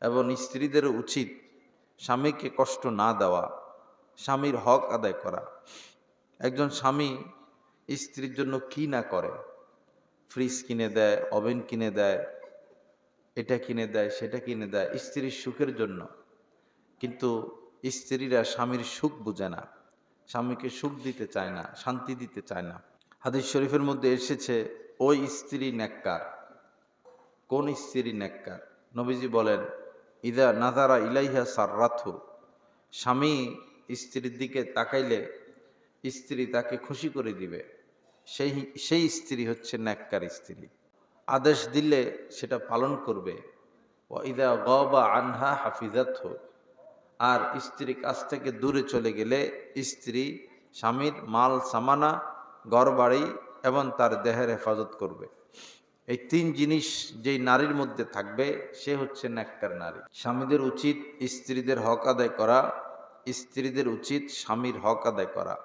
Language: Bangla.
এবং স্ত্রীদের উচিত স্বামীকে কষ্ট না দেওয়া, স্বামীর হক আদায় করা। একজন স্বামী স্ত্রীর জন্য কি না করে, ফ্রিজ কিনে দেয়, ওভেন কিনে দেয়, এটা কিনে দেয়, সেটা কিনে দেয় স্ত্রীর সুখের জন্য। কিন্তু স্ত্রীরা স্বামীর সুখ বুঝে না, স্বামীকে সুখ দিতে চায় না, শান্তি দিতে চায় না। হাদিস শরীফের মধ্যে এসেছে, ওই স্ত্রী নেককার। কোন স্ত্রী নেককার? নবীজি বলেন, ইদা নাজারা ইলাইহা সাররাথু, স্বামী স্ত্রীর দিকে তাকাইলে স্ত্রী তাকে খুশি করে দিবে, সেই স্ত্রী হচ্ছে নেককার স্ত্রী। আদেশ দিলে সেটা পালন করবে। ওয়া ইদা গাবা আনহা হাফিজাতহু, আর স্ত্রী কাছ থেকে দূরে চলে গেলে স্ত্রী স্বামীর মাল সামানা, ঘরবাড়ি এবং তার দেহের হেফাজত করবে। এই তিন জিনিস যেই নারীর মধ্যে থাকবে সে হচ্ছে নেককার নারী। স্বামীদের উচিত স্ত্রীদের হক আদায় করা, স্ত্রীদের উচিত স্বামীর হক আদায় করা।